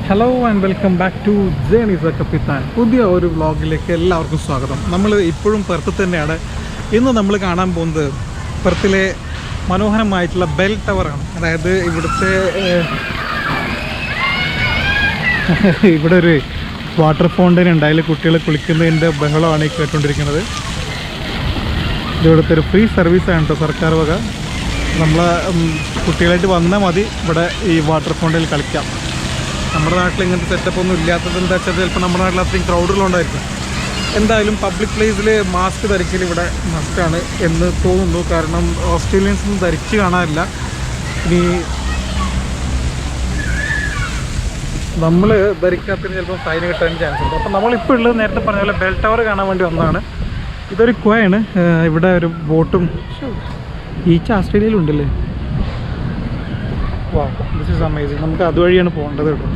Hello and welcome back to journeys Kappithan. പുതിയ ഒരു വ്ളോഗിലേക്ക് എല്ലാവർക്കും സ്വാഗതം. നമ്മൾ ഇപ്പോഴും പെർത്ത് തന്നെയാണ്. ഇന്ന് നമ്മൾ കാണാൻ പോകുന്നത് പെർത്തിലെ മനോഹരമായിട്ടുള്ള ബെൽ ടവറാണ്. അതായത് ഇവിടെ ഒരു വാട്ടർ ഫൗണ്ടൻ ഉണ്ട്. അതിൽ കുട്ടികൾ കുളിക്കുന്നതിൻ്റെ ബഹളമാണ് ഈ കേട്ടുകൊണ്ടിരിക്കുന്നത്. ഇവിടുത്തെ ഒരു ഫ്രീ സർവീസാണ് കേട്ടോ, സർക്കാർ വക. നമ്മളെ കുട്ടികളായിട്ട് വന്നാൽ മതി ഇവിടെ ഈ വാട്ടർ ഫൗണ്ടനിൽ കളിക്കാം. നമ്മുടെ നാട്ടിൽ ഇങ്ങനത്തെ സെറ്റപ്പ് ഒന്നും ഇല്ലാത്തത് എന്താ വെച്ചാൽ ചിലപ്പോൾ നമ്മുടെ നാട്ടിൽ അത്രയും ക്രൗഡുകളുണ്ടായിരിക്കും. എന്തായാലും പബ്ലിക് പ്ലേസിൽ മാസ്ക് ധരിക്കൽ ഇവിടെ മസ്റ്റാണ് എന്ന് തോന്നുന്നു. കാരണം ഓസ്ട്രേലിയൻസൊന്നും ധരിച്ച് കാണാറില്ല. ഇനി നമ്മൾ ധരിക്കാത്തതിന് ചിലപ്പോൾ ഫൈൻ കിട്ടാൻ ചാൻസ് ഉണ്ട്. അപ്പോൾ നമ്മളിപ്പോൾ ഉള്ളത് നേരത്തെ പറഞ്ഞ പോലെ ബെൽ ടവർ കാണാൻ വേണ്ടി വന്നതാണ്. ഇതൊരു കുവയാണ്. ഇവിടെ ഒരു ബോട്ടും ഈച്ച ഓസ്ട്രേലിയയിലുണ്ടല്ലേ. വാ, ദിസ് ഈസ് അമേസിങ്. നമുക്ക് അതുവഴിയാണ് പോകേണ്ടത് കേട്ടോ.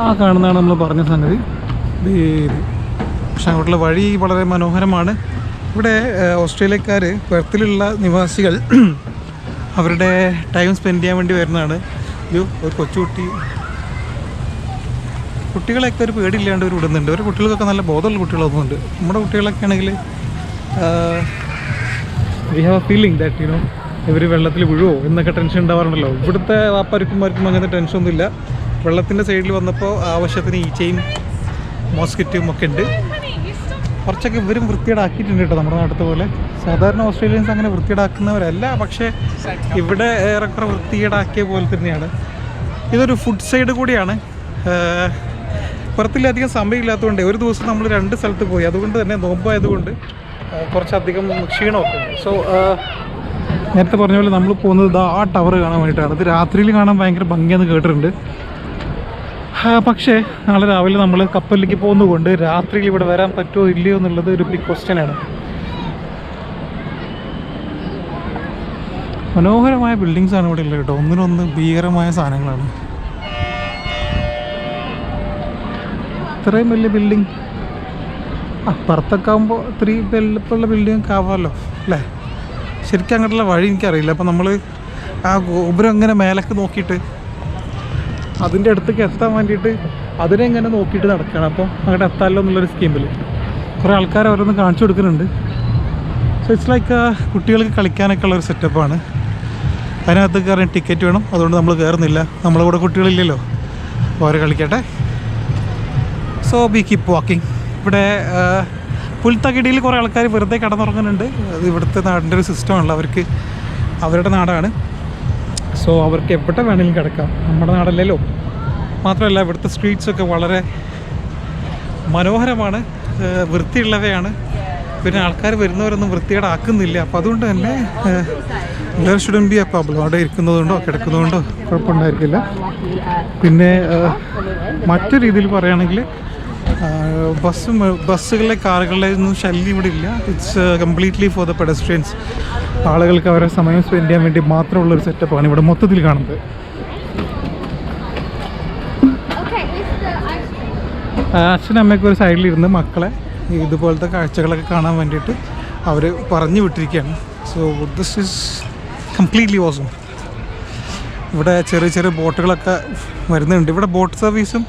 ആ കാണുന്നതാണ് നമ്മൾ പറഞ്ഞ സംഗതി. പക്ഷെ അങ്ങോട്ടുള്ള വഴി വളരെ മനോഹരമാണ്. ഇവിടെ ഓസ്ട്രേലിയക്കാർ, പെർത്തിലുള്ള നിവാസികൾ അവരുടെ ടൈം സ്പെൻഡ് ചെയ്യാൻ വേണ്ടി വരുന്നതാണ്. ഒരു കുട്ടികളെയൊക്കെ ഒരു പേടിയില്ലാണ്ട് ഒരു വിടുന്നുണ്ട്. ഒരു കുട്ടികൾക്കൊക്കെ നല്ല ബോധമുള്ള കുട്ടികളൊന്നുമുണ്ട്. നമ്മുടെ കുട്ടികളൊക്കെ ആണെങ്കിൽ we have A feeling that ഇവർ വെള്ളത്തിൽ വീഴുമോ എന്നൊക്കെ ടെൻഷൻ ഉണ്ടാവാറുണ്ടല്ലോ. ഇവിടുത്തെ വാപ്പാർക്കും അങ്ങനത്തെ ടെൻഷനൊന്നുമില്ല. വെള്ളത്തിൻ്റെ സൈഡിൽ വന്നപ്പോൾ ആവശ്യത്തിന് ഈച്ചയും മോസ്കിറ്റും ഒക്കെ ഉണ്ട്. കുറച്ചൊക്കെ ഇവരും വൃത്തിയേടാക്കിയിട്ടുണ്ട് കേട്ടോ, നമ്മുടെ നാട്ടിലത്തെ പോലെ. സാധാരണ ഓസ്ട്രേലിയൻസ് അങ്ങനെ വൃത്തിയേടാക്കുന്നവരല്ല, പക്ഷേ ഇവിടെ ഏറെക്കുറെ വൃത്തിയേടാക്കിയ പോലെ തന്നെയാണ്. ഇതൊരു ഫുഡ് സൈഡ് കൂടിയാണ്. പുറത്തിലധികം സമയമില്ലാത്തതുകൊണ്ട് ഒരു ദിവസം നമ്മൾ 2 സ്ഥലത്ത് പോയി. അതുകൊണ്ട് തന്നെ നോമ്പായതുകൊണ്ട് കുറച്ചധികം ക്ഷീണമൊക്കെ ഉണ്ട്. സോ നേരത്തെ പറഞ്ഞ പോലെ നമ്മൾ പോകുന്നത് ആ ടവർ കാണാൻ വേണ്ടിയിട്ടാണ്. ഇത് രാത്രിയിൽ കാണാൻ ഭയങ്കര ഭംഗിയെന്ന് കേട്ടിട്ടുണ്ട്. പക്ഷേ നാളെ രാവിലെ നമ്മൾ കപ്പലിലേക്ക് പോകുന്നതുകൊണ്ട് രാത്രിയിൽ ഇവിടെ വരാൻ പറ്റുമോ ഇല്ലയോ എന്നുള്ളത് ഒരു ബിഗ് ക്വസ്റ്റ്യനാണ്. മനോഹരമായ ബിൽഡിങ്സാണ് ഇവിടെ ഉള്ളത് കേട്ടോ. ഒന്നിനൊന്ന് ഭീകരമായ സാധനങ്ങളാണ്. ഇത്രയും വലിയ ബിൽഡിങ് പുറത്തൊക്കെ ആകുമ്പോൾ ഇത്രയും വലിപ്പമുള്ള ബിൽഡിംഗ് ഒക്കെ ആവാമല്ലോ അല്ലേ. ശരിക്കും അങ്ങോട്ടുള്ള വഴി എനിക്കറിയില്ല. അപ്പോൾ നമ്മൾ ആ ഗോപുരം ഇങ്ങനെ മേലേക്ക് നോക്കിയിട്ട് അതിൻ്റെ അടുത്തേക്ക് എത്താൻ വേണ്ടിയിട്ട് അതിനെ ഇങ്ങനെ നോക്കിയിട്ട് നടക്കുകയാണ്. അപ്പോൾ അങ്ങോട്ട് എത്താമല്ലോ എന്നുള്ളൊരു സ്കീമിൽ കുറേ ആൾക്കാർ ഓരോന്ന് കാണിച്ചു കൊടുക്കുന്നുണ്ട്. സോ ഇറ്റ്സ് ലൈക്ക് കുട്ടികൾക്ക് കളിക്കാനൊക്കെ ഉള്ളൊരു സെറ്റപ്പാണ്. അതിനകത്ത് കയറാൻ ടിക്കറ്റ് വേണം. അതുകൊണ്ട് നമ്മൾ കയറുന്നില്ല. നമ്മളെ കൂടെ കുട്ടികളില്ലല്ലോ, അവർ കളിക്കട്ടെ. So be keep walking. ഇവിടെ പുൽത്തകിടിയിൽ കുറേ ആൾക്കാർ വെറുതെ കിടന്നുറങ്ങുന്നുണ്ട്. അത് ഇവിടുത്തെ നാടിൻ്റെ ഒരു സിസ്റ്റമാണല്ലോ. അവർക്ക് അവരുടെ നാടാണ്. സോ അവർക്ക് എവിടെ വേണമെങ്കിലും കിടക്കാം. നമ്മുടെ നാടല്ലല്ലോ. മാത്രമല്ല ഇവിടുത്തെ സ്ട്രീറ്റ്സൊക്കെ വളരെ മനോഹരമാണ്, വൃത്തിയുള്ളവയാണ്. പിന്നെ ആൾക്കാർ വരുന്നവരൊന്നും വൃത്തികേടാക്കുന്നില്ല. അപ്പോൾ അതുകൊണ്ട് തന്നെ there shouldn't B A problem. അവിടെ ഇരിക്കുന്നതുകൊണ്ടോ കിടക്കുന്നതുകൊണ്ടോ കുഴപ്പമുണ്ടായിരിക്കില്ല. പിന്നെ മറ്റു രീതിയിൽ പറയുകയാണെങ്കിൽ ബസ്സുകളിലെ കാറുകളിലെ ഒന്നും ശല്യം ഇവിടെ ഇല്ല. It's completely for the pedestrians. ആളുകൾക്ക് അവരുടെ സമയം സ്പെൻഡ് ചെയ്യാൻ വേണ്ടി മാത്രമുള്ളൊരു സെറ്റപ്പാണ് ഇവിടെ മൊത്തത്തിൽ കാണുന്നത്. അച്ഛനും അമ്മയൊക്കെ ഒരു സൈഡിലിരുന്ന് മക്കളെ ഇതുപോലത്തെ കാഴ്ചകളൊക്കെ കാണാൻ വേണ്ടിയിട്ട് അവർ പറഞ്ഞു വിട്ടിരിക്കുകയാണ്. So this is completely awesome. ഇവിടെ ചെറിയ ചെറിയ ബോട്ടുകളൊക്കെ വരുന്നുണ്ട്. ഇവിടെ ബോട്ട് സർവീസും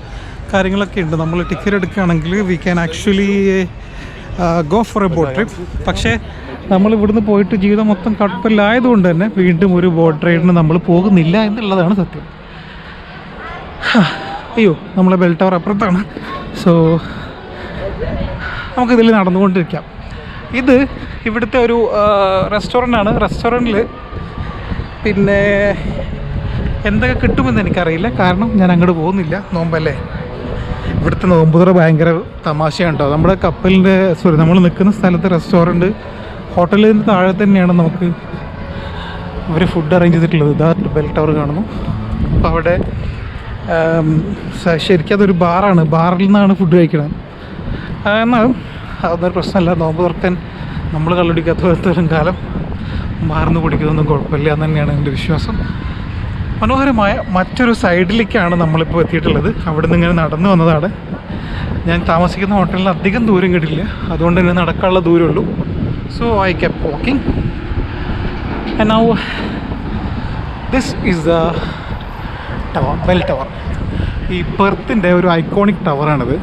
കാര്യങ്ങളൊക്കെ ഉണ്ട്. നമ്മൾ ടിക്കറ്റ് എടുക്കുകയാണെങ്കിൽ we can actually go for A boat trip. പക്ഷേ നമ്മൾ ഇവിടുന്ന് പോയിട്ട് ജീവിതം മൊത്തം കപ്പലിലായതുകൊണ്ട് തന്നെ വീണ്ടും ഒരു ബോട്ട് റൈഡിന് നമ്മൾ പോകുന്നില്ല എന്നുള്ളതാണ് സത്യം. അയ്യോ, നമ്മളെ ബെൽ ടവർ അപ്പുറത്താണ്. സോ നമുക്കിതിൽ നടന്നുകൊണ്ടിരിക്കാം. ഇത് ഇവിടുത്തെ ഒരു റെസ്റ്റോറൻ്റാണ്. റെസ്റ്റോറൻറ്റിൽ പിന്നെ എന്തൊക്കെ കിട്ടുമെന്ന് എനിക്കറിയില്ല. കാരണം ഞാൻ അങ്ങോട്ട് പോകുന്നില്ല, നോമ്പല്ലേ. ഇവിടുത്തെ നോമ്പുതുറ ഭയങ്കര തമാശയാണ് കേട്ടോ. നമ്മുടെ നമ്മൾ നിൽക്കുന്ന സ്ഥലത്ത് റെസ്റ്റോറൻറ്റ് ഹോട്ടലിൽ നിന്ന് താഴെ തന്നെയാണ് നമുക്ക് അവർ ഫുഡ് അറേഞ്ച് ചെയ്തിട്ടുള്ളത്. ഇതാ ബെൽ ടവർ കാണുന്നു. അപ്പോൾ അവിടെ ശരിക്കും അതൊരു ബാറാണ്. ബാറിൽ നിന്നാണ് ഫുഡ് കഴിക്കുന്നത്. എന്നാലും അതൊന്നൊരു പ്രശ്നമല്ല. നോമ്പ് തുറക്കാൻ നമ്മൾ കള്ളുടിക്കാത്തോളം കാലം മാർന്ന് കുടിക്കുന്നതൊന്നും കുഴപ്പമില്ല എന്ന് തന്നെയാണ് എൻ്റെ വിശ്വാസം. മനോഹരമായ മറ്റൊരു സൈഡിലേക്കാണ് നമ്മളിപ്പോൾ എത്തിയിട്ടുള്ളത്. അവിടെ നിന്ന് ഇങ്ങനെ നടന്നു വന്നതാണ്. ഞാൻ താമസിക്കുന്ന ഹോട്ടലിൽ അധികം ദൂരം കിട്ടില്ല, അതുകൊണ്ട് തന്നെ നടക്കാനുള്ള ദൂരമുള്ളൂ. So I kept walking and now this is the tower, bell tower. ഈ പെർത്തിൻ്റെ ഒരു ഐക്കോണിക് ടവറാണിത്.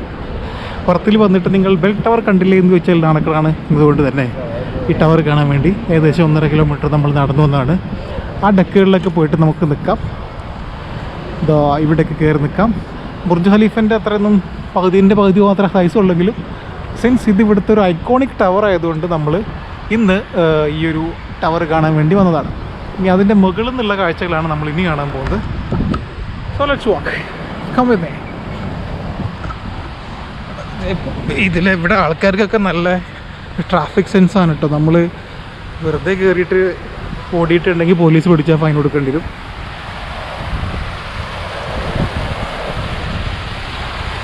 പെർത്തിൽ വന്നിട്ട് നിങ്ങൾ ബെൽ ടവർ കണ്ടില്ലേ എന്ന് ചോദിച്ചാൽ നടക്കലാണ്. അതുകൊണ്ട് തന്നെ ഈ ടവർ കാണാൻ വേണ്ടി ഏകദേശം 1.5 കിലോമീറ്റർ നമ്മൾ നടന്നു വന്നതാണ്. ആ ഡെക്കുകളിലൊക്കെ പോയിട്ട് നമുക്ക് നിൽക്കാം. ഇതാ ഇവിടേക്ക് കയറി നിൽക്കാം. ബുർജ് ഖലീഫിൻ്റെ അത്രയൊന്നും പകുതി മാത്രമേ സൈസ് ഉള്ളെങ്കിലും സിൻസ് ഇത് ഇവിടുത്തെ ഒരു ഐക്കോണിക് ടവർ ആയതുകൊണ്ട് നമ്മൾ ഇന്ന് ഈ ഒരു ടവർ കാണാൻ വേണ്ടി വന്നതാണ്. ഇനി അതിൻ്റെ മുകളിൽ നിന്നുള്ള കാഴ്ചകളാണ് നമ്മൾ ഇനി കാണാൻ പോകുന്നത്. So let's walk, come with me. ഇതിലിവിടെ ആൾക്കാർക്കൊക്കെ നല്ല ട്രാഫിക് സെൻസാണ് കേട്ടോ. നമ്മൾ വെറുതെ കയറിയിട്ട് ഓടിയിട്ടുണ്ടെങ്കിൽ പോലീസ് പിടിച്ചാൽ ഫൈൻ കൊടുക്കേണ്ടി വരും.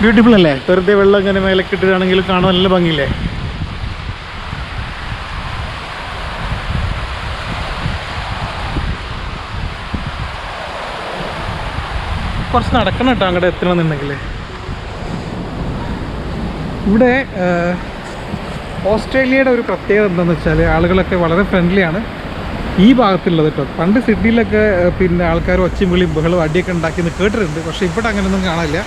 ബ്യൂട്ടിഫുൾ അല്ലേ? വെറുതെ വെള്ളം ഇങ്ങനെ മേലക്കിട്ടിട്ടാണെങ്കിൽ കാണാൻ നല്ല ഭംഗിയില്ലേ? കുറച്ച് നടക്കണം കേട്ടോ അങ്ങോട്ട് എത്തണമെന്നുണ്ടെങ്കിൽ. ഇവിടെ ഓസ്ട്രേലിയയുടെ ഒരു പ്രത്യേകത എന്താണെന്ന് വെച്ചാൽ ആളുകളൊക്കെ വളരെ ഫ്രണ്ട്ലിയാണ് ഈ ഭാഗത്തുള്ളത് കേട്ടോ. പണ്ട് സിഡ്നിയിലൊക്കെ പിന്നെ ആൾക്കാർ ഒച്ചയും വിളിയും ബഹളവും അടിയൊക്കെ ഉണ്ടാക്കിയെന്ന് കേട്ടിട്ടുണ്ട്. പക്ഷേ ഇവിടെ അങ്ങനെയൊന്നും കാണില്ല.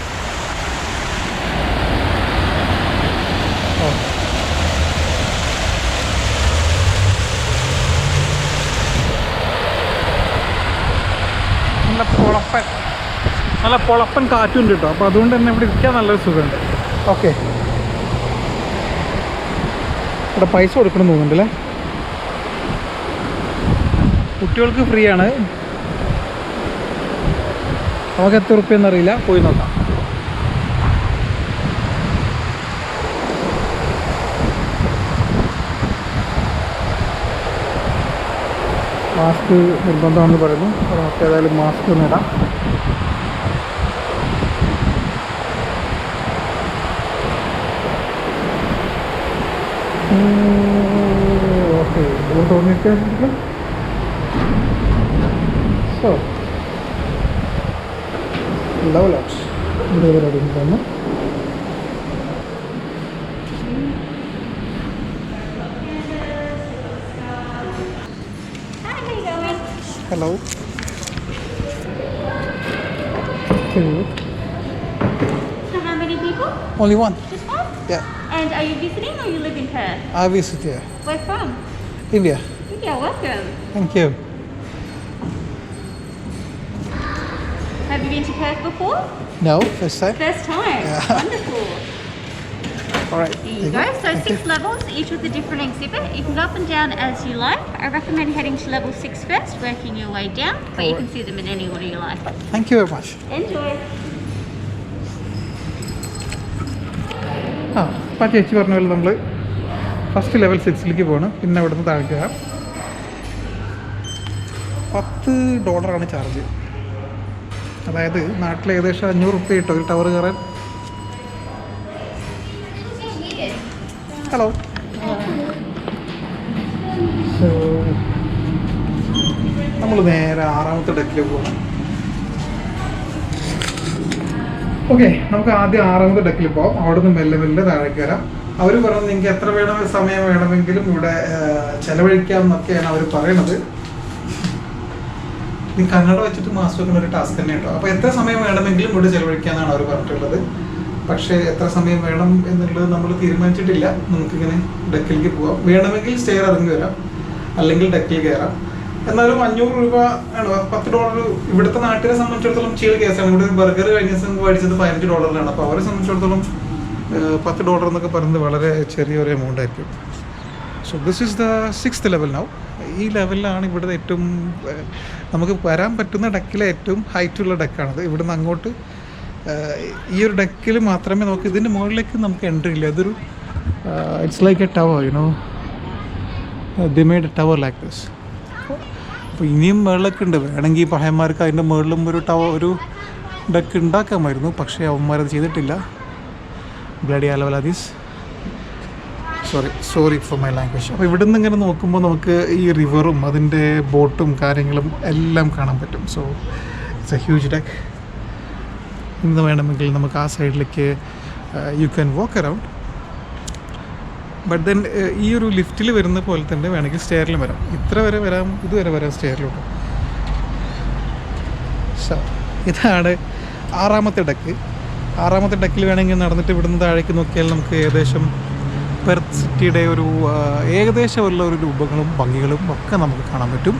നല്ല പൊളപ്പൻ കാറ്റുണ്ട് കേട്ടോ. അപ്പോൾ അതുകൊണ്ട് തന്നെ ഇവിടെ ഇരിക്കാൻ നല്ലൊരു സുഖമുണ്ട്. ഓക്കെ, ഇവിടെ പൈസ കൊടുക്കണം തോന്നുന്നുണ്ടല്ലേ. കുട്ടികൾക്ക് ഫ്രീ ആണ്. നമുക്ക് എത്ര റുപ്യെന്ന് അറിയില്ല, പോയി നോക്കാം. മാസ്ക് നിർബന്ധമാണെന്ന് പറയുന്നു. നമുക്ക് ഏതായാലും മാസ്ക് നേടാം. ഓക്കെ, തോന്നിയിട്ട് സോ overlooks ഇവിടെ പരിപാടി ഉണ്ടെന്ന്. Hello. So how many people? Only one. Just one? Yeah. And are you visiting or you live in Perth? I visit here. Where from? India. India, welcome. Thank you. Have you been to Perth before? No, first time. First time? Yeah. Wonderful. All right. There you go. So 6 levels, each with a different exhibit. You can go up and down as you like. I recommend heading to level 6 first, working your way down, but you can see them in any order you like. Thank you very much. Enjoy. അപ്പം ചേച്ചി പറഞ്ഞ പോലെ നമ്മൾ first level 6ലേക്ക് പോകണം. പിന്നെ അവിടെ നിന്ന് താഴേക്ക് വരാം. $10 ചാർജ്. അതായത് നാട്ടിൽ ഏകദേശം 500 റുപ്യ കിട്ടും ഒരു ടവർ കയറാൻ. ഹലോ. സോ നമ്മൾ നേരെ 6ാമത്തെ ഡെക്കിലേക്ക് പോകണം. ഓക്കെ, നമുക്ക് ആദ്യം 6ാമത്തെ ഡെക്കിൽ പോകാം. അവിടെ നിന്ന് മെല്ലെ മെല്ലെ താഴേക്ക് വരാം. അവർ പറയുന്നത് നിങ്ങൾക്ക് എത്ര സമയം വേണമെങ്കിലും ഇവിടെ ചെലവഴിക്കാം എന്നൊക്കെയാണ് അവർ പറയണത്. നീ കന്നഡ വെച്ചിട്ട് മാസ്ക് വെക്കുന്ന ഒരു ടാസ്ക് തന്നെ കേട്ടോ. അപ്പോൾ എത്ര സമയം വേണമെങ്കിലും ഇവിടെ ചെലവഴിക്കാമെന്നാണ് അവർ പറഞ്ഞിട്ടുള്ളത്. പക്ഷേ എത്ര സമയം വേണം എന്നുള്ളത് നമ്മൾ തീരുമാനിച്ചിട്ടില്ല. നമുക്കിങ്ങനെ ഡെക്കിലേക്ക് പോകാം. വേണമെങ്കിൽ സ്റ്റെയർ ഇറങ്ങി വരാം, അല്ലെങ്കിൽ ഡെക്കിൽ കയറാം. എന്നാലും 500 രൂപ ആണ്. $10 ഇവിടുത്തെ നാട്ടിനെ സംബന്ധിച്ചിടത്തോളം ചീൾ കേസാണ്. ഇവിടെ ബർഗർ കഴിഞ്ഞ ദിവസം മേടിച്ചത് $15 അപ്പോൾ അവരെ സംബന്ധിച്ചിടത്തോളം $10 എന്നൊക്കെ പറയുന്നത് വളരെ ചെറിയൊരു എമൗണ്ട് ആയിരിക്കും. So this is the 6th level now. ഈ ലെവലിലാണ് ഇവിടെ ഏറ്റവും നമുക്ക് വരാൻ പറ്റുന്ന ഡെക്കിലെ ഏറ്റവും ഹൈറ്റുള്ള ഡെക്കാണത്. ഇവിടുന്ന് അങ്ങോട്ട് ഈ ഒരു ഡെക്കിൽ മാത്രമേ നമുക്ക് ഇതിൻ്റെ മുകളിലേക്ക് നമുക്ക് എൻട്രി ഇല്ല. അതൊരു it's like A tower, you know, the made A tower like this. അപ്പോൾ ഇനിയും മുകളിലൊക്കെ ഉണ്ട്. വേണമെങ്കിൽ പഹയന്മാർക്ക് അതിൻ്റെ മുകളിലും ഒരു ഡെക്ക് ഉണ്ടാക്കാമായിരുന്നു. പക്ഷേ അവന്മാരത് ചെയ്തിട്ടില്ല. ബ്ലഡി അലവലാദീസ്. Sorry for my language. അപ്പോൾ ഇവിടെ നിന്ന് ഇങ്ങനെ നോക്കുമ്പോൾ നമുക്ക് ഈ റിവറും അതിൻ്റെ ബോട്ടും കാര്യങ്ങളും എല്ലാം കാണാൻ പറ്റും. So it's A huge deck. ഇന്ന് വേണമെങ്കിൽ നമുക്ക് ആ സൈഡിലേക്ക് you can walk around. But then ഈ ഒരു ലിഫ്റ്റിൽ വരുന്ന പോലെ തന്നെ വേണമെങ്കിൽ സ്റ്റെയറിലും വരാം. ഇത്ര വരെ വരാം, ഇതുവരെ വരാം സ്റ്റെയറിലോട്ട്. സോ ഇതാണ് 6ാമത്തെ ഡെക്ക്. 6ാമത്തെ ഡെക്കിൽ വേണമെങ്കിൽ നടന്നിട്ട് ഇവിടുന്ന് താഴേക്ക് നോക്കിയാൽ നമുക്ക് ഏകദേശം പെർത്ത് സിറ്റിയുടെ ഒരു ഏകദേശമുള്ള ഒരു രൂപങ്ങളും ഭംഗികളും ഒക്കെ നമുക്ക് കാണാൻ പറ്റും.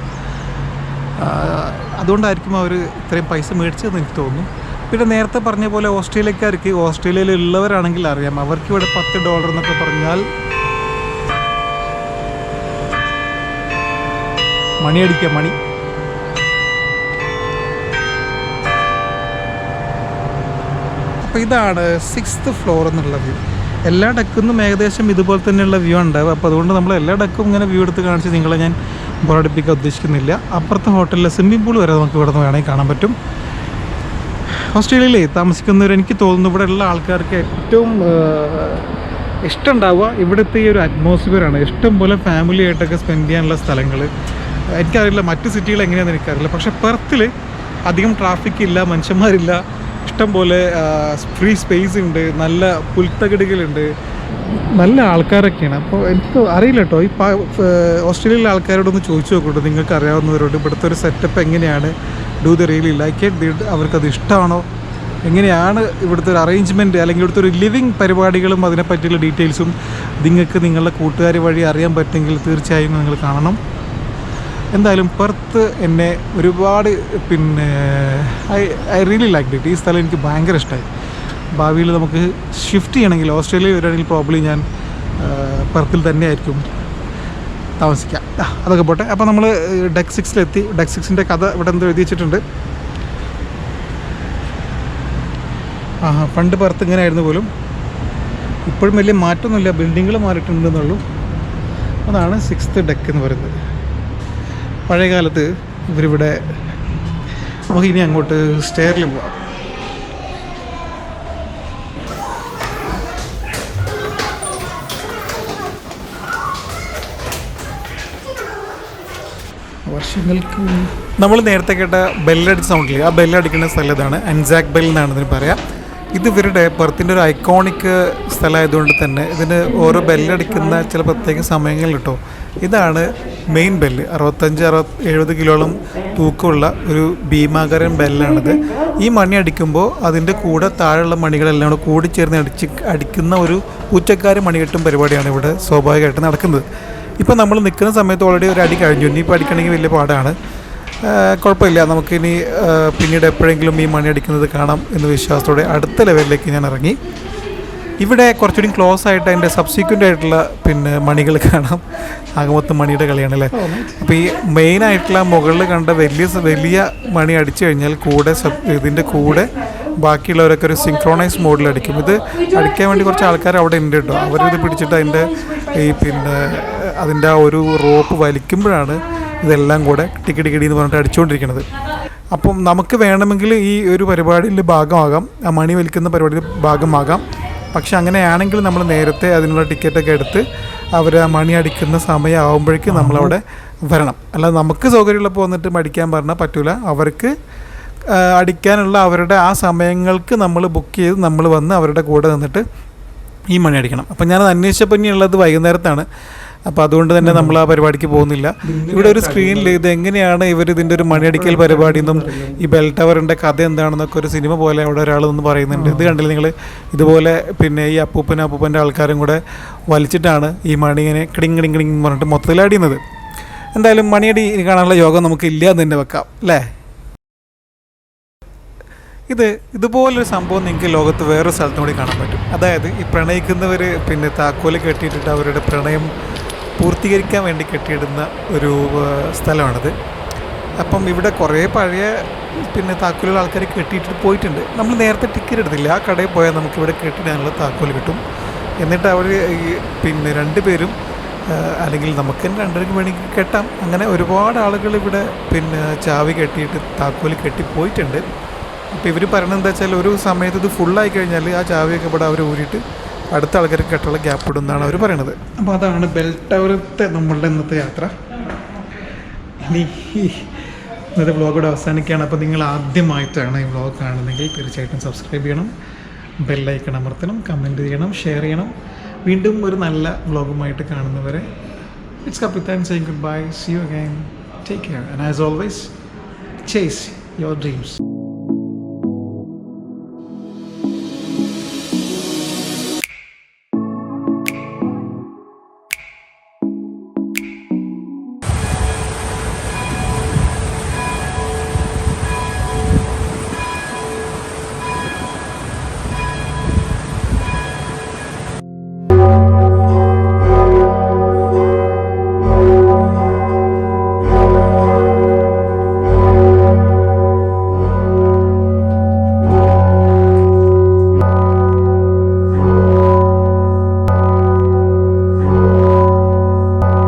അതുകൊണ്ടായിരിക്കും അവർ ഇത്രയും പൈസ മേടിച്ചതെന്ന് എനിക്ക് തോന്നുന്നു. പിന്നെ നേരത്തെ പറഞ്ഞ പോലെ ഓസ്ട്രേലിയക്കാർക്ക്, ഓസ്ട്രേലിയയിലുള്ളവരാണെങ്കിൽ അറിയാം, അവർക്ക് ഇവിടെ $10 എന്നൊക്കെ പറഞ്ഞാൽ മണിയടിക്കുക, മണി. അപ്പോൾ ഇതാണ് 6th ഫ്ലോർ എന്നുള്ള വ്യൂ. എല്ലാ ഡെക്കിൽ നിന്നും ഏകദേശം ഇതുപോലെ തന്നെയുള്ള വ്യൂ ഉണ്ടാവും. അപ്പോൾ അതുകൊണ്ട് നമ്മൾ എല്ലാ ഡെക്കും ഇങ്ങനെ വ്യൂ എടുത്ത് കാണിച്ച് നിങ്ങളെ ഞാൻ ബോറടിപ്പിക്കാൻ ഉദ്ദേശിക്കുന്നില്ല. അപ്പുറത്തെ ഹോട്ടലിലെ സ്വിമ്മിംഗ് പൂൾ വരെ നമുക്ക് ഇവിടെ നിന്ന് വേണമെങ്കിൽ കാണാൻ പറ്റും. ഓസ്ട്രേലിയയിൽ താമസിക്കുന്നവർ, എനിക്ക് തോന്നുന്നു ഇവിടെ ഉള്ള ആൾക്കാർക്ക് ഏറ്റവും ഇഷ്ടമുണ്ടാവുക ഇവിടുത്തെ ഈ ഒരു അറ്റ്മോസ്ഫിയറാണ്. ഇഷ്ടം പോലെ ഫാമിലി ആയിട്ടൊക്കെ സ്പെൻഡ് ചെയ്യാനുള്ള സ്ഥലങ്ങൾ. എനിക്കറിയില്ല മറ്റ് സിറ്റികൾ എങ്ങനെയാണെന്ന് എനിക്കറിയില്ല. പക്ഷേ പെർത്തിൽ അധികം ട്രാഫിക് ഇല്ല, മനുഷ്യന്മാരില്ല, ഇഷ്ടം പോലെ ഫ്രീ സ്പേസ് ഉണ്ട്, നല്ല പുൽത്തകിടുകളുണ്ട്, നല്ല ആൾക്കാരൊക്കെയാണ്. അപ്പോൾ എനിക്ക് അറിയില്ല കേട്ടോ, ഈ ഓസ്ട്രേലിയയിലെ ആൾക്കാരോടൊന്ന് ചോദിച്ചു നോക്കട്ടെ, നിങ്ങൾക്ക് അറിയാവുന്നവരോട് ഇവിടുത്തെ ഒരു സെറ്റപ്പ് എങ്ങനെയാണ്, do the really like it, അവർക്കത് ഇഷ്ടമാണോ, എങ്ങനെയാണ് ഇവിടുത്തെ ഒരു അറേഞ്ച്മെൻറ്റ് അല്ലെങ്കിൽ ഇവിടുത്തെ ഒരു ലിവിങ് പരിപാടികളും അതിനെപ്പറ്റിയുള്ള ഡീറ്റെയിൽസും നിങ്ങൾക്ക് നിങ്ങളുടെ കൂട്ടുകാർ വഴി അറിയാൻ പറ്റുമെങ്കിൽ തീർച്ചയായും നിങ്ങൾ കാണണം. എന്തായാലും പെർത്ത് എന്നെ ഒരുപാട് ഐ റിയലി ലൈക്ക് ഇറ്റ്. ഈ സ്ഥലം എനിക്ക് ഭയങ്കര ഇഷ്ടമായി. ഭാവിയിൽ നമുക്ക് ഷിഫ്റ്റ് ചെയ്യണമെങ്കിൽ, ഓസ്ട്രേലിയയിൽ വരികയാണെങ്കിൽ പ്രോബ്ലി ഞാൻ പെർത്തിൽ തന്നെ ആയിരിക്കും താമസിക്കാം. അതൊക്കെ പോട്ടെ. അപ്പോൾ നമ്മൾ ഡെക്ക് 6-ലെത്തി. ഡെക്ക് 6-ൻ്റെ കഥ ഇവിടെ എന്തോ എഴുതി വെച്ചിട്ടുണ്ട്. പണ്ട് പെർത്ത് ഇങ്ങനെ ആയിരുന്നു പോലും. ഇപ്പോഴും വലിയ മാറ്റമൊന്നുമില്ല, ബിൽഡിങ്ങുകൾ മാറിയിട്ടുണ്ടെന്നുള്ളൂ. അതാണ് 6th ഡെക്ക് എന്ന് പറയുന്നത്. പഴയ കാലത്ത് ഇവരിവിടെ, നമുക്ക് ഇനി അങ്ങോട്ട് സ്റ്റെയറിൽ പോവാം. വർഷങ്ങൾക്ക് നമ്മൾ നേരത്തെ കേട്ട ബെല്ലടിച്ച സൗണ്ടിൽ, ആ ബെല്ലടിക്കുന്ന സ്ഥലം ഇതാണ്. അൻസാക് ബെൽ എന്നാണ് ഇതിന് പറയാം. ഇത് ഇവരുടെ പെർത്തിൻ്റെ ഒരു ഐക്കോണിക് സ്ഥലമായതുകൊണ്ട് തന്നെ ഇതിന് ഓരോ ബെല്ലടിക്കുന്ന ചില പ്രത്യേക സമയങ്ങളിൽ കേട്ടോ. ഇതാണ് മെയിൻ ബെല്ല്. 65-70 കിലോളം തൂക്കമുള്ള ഒരു ഭീമാകരൻ ബെല്ലാണിത്. ഈ മണി അടിക്കുമ്പോൾ അതിൻ്റെ കൂടെ താഴെയുള്ള മണികളെല്ലാം കൂടെ കൂടിച്ചേർന്ന് അടിക്കുന്ന ഒരു പൂച്ചക്കാരി മണികെട്ടും പരിപാടിയാണ് ഇവിടെ സ്വാഭാവികമായിട്ട് നടക്കുന്നത്. ഇപ്പോൾ നമ്മൾ നിൽക്കുന്ന സമയത്ത് ഓൾറെഡി ഒരു അടി കഴിഞ്ഞു. ഇനിയിപ്പോൾ അടിക്കണമെങ്കിൽ വലിയ പാടാണ്. കുഴപ്പമില്ല, നമുക്കിനി പിന്നീട് എപ്പോഴെങ്കിലും ഈ മണി അടിക്കുന്നത് കാണാം എന്ന വിശ്വാസത്തോടെ അടുത്ത ലെവലിലേക്ക് ഞാൻ ഇറങ്ങി. ഇവിടെ കുറച്ചുകൂടി ക്ലോസ് ആയിട്ട് അതിൻ്റെ സബ്സിക്വൻ്റ് ആയിട്ടുള്ള മണികൾ കാണാം. ആകെ മൊത്തം മണിയുടെ കളിയാണല്ലേ. അപ്പോൾ ഈ മെയിനായിട്ടുള്ള മുകളിൽ കണ്ട വലിയ മണി അടിച്ചു കഴിഞ്ഞാൽ കൂടെ ഇതിൻ്റെ കൂടെ ബാക്കിയുള്ളവരൊക്കെ ഒരു സിങ്ക്രോണൈസ് മോഡിൽ അടിക്കും. ഇത് അടിക്കാൻ വേണ്ടി കുറച്ച് ആൾക്കാർ അവിടെ ഉണ്ട് കേട്ടോ. അവരിത് പിടിച്ചിട്ട് അതിൻ്റെ ആ ഒരു റോപ്പ് വലിക്കുമ്പോഴാണ് ഇതെല്ലാം കൂടെ ടിക്കിടി എന്ന് പറഞ്ഞിട്ട് അടിച്ചുകൊണ്ടിരിക്കുന്നത്. അപ്പം നമുക്ക് വേണമെങ്കിൽ ഈ ഒരു പരിപാടിയിൽ ഭാഗമാകാം, ആ മണി വലിക്കുന്ന പരിപാടിയിൽ ഭാഗമാകാം. പക്ഷെ അങ്ങനെയാണെങ്കിൽ നമ്മൾ നേരത്തെ അതിനുള്ള ടിക്കറ്റൊക്കെ എടുത്ത് അവർ ആ മണി അടിക്കുന്ന സമയമാകുമ്പോഴേക്കും നമ്മളവിടെ വരണം. അല്ലാതെ നമുക്ക് സൗകര്യമുള്ളപ്പോൾ വന്നിട്ട് അടിക്കാൻ പറഞ്ഞാൽ പറ്റില്ല. അവർക്ക് അടിക്കാനുള്ള അവരുടെ ആ സമയങ്ങൾക്ക് നമ്മൾ ബുക്ക് ചെയ്ത് നമ്മൾ വന്ന് അവരുടെ കൂടെ നിന്നിട്ട് ഈ മണി അടിക്കണം. അപ്പം ഞാനത് അന്വേഷിച്ചപ്പോൾ ഇനിയുള്ളത് വൈകുന്നേരത്താണ്. അപ്പോൾ അതുകൊണ്ട് തന്നെ നമ്മൾ ആ പരിപാടിക്ക് പോകുന്നില്ല. ഇവിടെ ഒരു സ്ക്രീനിൽ ഇത് എങ്ങനെയാണ് ഇതിൻ്റെ ഒരു മണിയടിക്കൽ പരിപാടി എന്നും ഈ ബെൽ ടവറിൻ്റെ കഥ എന്താണെന്നൊക്കെ ഒരു സിനിമ പോലെ അവിടെ ഒരാൾ നിന്ന് പറയുന്നുണ്ട്. ഇത് കണ്ടില്ല നിങ്ങൾ? ഇതുപോലെ ഈ അപ്പൂപ്പൻ്റെ ആൾക്കാരും കൂടെ വലിച്ചിട്ടാണ് ഈ മണി ഇങ്ങനെ കിടിങ് കിടിങ് കിടിങ് എന്ന് പറഞ്ഞിട്ട് മൊത്തത്തിൽ അടിയുന്നത്. എന്തായാലും മണിയടി കാണാനുള്ള യോഗം നമുക്ക് ഇല്ല എന്ന് തന്നെ വെക്കാം അല്ലേ. ഇതുപോലൊരു സംഭവം നിങ്ങൾക്ക് ലോകത്ത് വേറൊരു സ്ഥലത്തും കൂടി കാണാൻ പറ്റും. അതായത് ഈ പ്രണയിക്കുന്നവർ താക്കോല് കെട്ടിയിട്ടിട്ട് അവരുടെ പ്രണയം പൂർത്തീകരിക്കാൻ വേണ്ടി കെട്ടിയിടുന്ന ഒരു സ്ഥലമാണിത്. അപ്പം ഇവിടെ കുറേ പഴയ താക്കോലുകൾ ആൾക്കാർ കെട്ടിയിട്ട് പോയിട്ടുണ്ട്. നമ്മൾ നേരത്തെ ടിക്കറ്റ് എടുത്തില്ല. ആ കടയിൽ പോയാൽ നമുക്കിവിടെ കെട്ടിടാനുള്ള താക്കോൽ കിട്ടും. എന്നിട്ട് അവർ രണ്ടുപേരും അല്ലെങ്കിൽ നമുക്ക് തന്നെ രണ്ടുപേർക്ക് വേണമെങ്കിൽ കെട്ടാം. അങ്ങനെ ഒരുപാട് ആളുകൾ ഇവിടെ ചാവി കെട്ടിയിട്ട് താക്കോൽ കെട്ടിപ്പോയിട്ടുണ്ട്. അപ്പോൾ ഇവർ പറയണത് എന്താ വെച്ചാൽ ഒരു സമയത്ത് ഇത് ഫുള്ളായി കഴിഞ്ഞാൽ ആ ചാവിയൊക്കെ ഇവിടെ അവർ ഊരിയിട്ട് അടുത്ത ആൾക്കാർക്ക് കേട്ടുള്ള ഗ്യാപ്പ് ഇടുന്നതാണ് അവർ പറയണത്. അപ്പോൾ അതാണ് ബെൽ ടവറത്തെ നമ്മളുടെ ഇന്നത്തെ യാത്ര. ഇനി ഇന്നത്തെ വ്ളോഗോടെ അവസാനിക്കുകയാണ്. അപ്പോൾ നിങ്ങൾ ആദ്യമായിട്ടാണ് ഈ വ്ളോഗ് കാണുന്നതെങ്കിൽ തീർച്ചയായിട്ടും സബ്സ്ക്രൈബ് ചെയ്യണം, ബെല്ലൈക്കൺ അമർത്തണം, കമൻറ്റ് ചെയ്യണം, ഷെയർ ചെയ്യണം. വീണ്ടും ഒരു നല്ല വ്ളോഗുമായിട്ട് കാണുന്നവരെ ഇറ്റ്സ് കപ്പിത്താൻ saying goodbye. See you again. Take care. And as always, chase your dreams.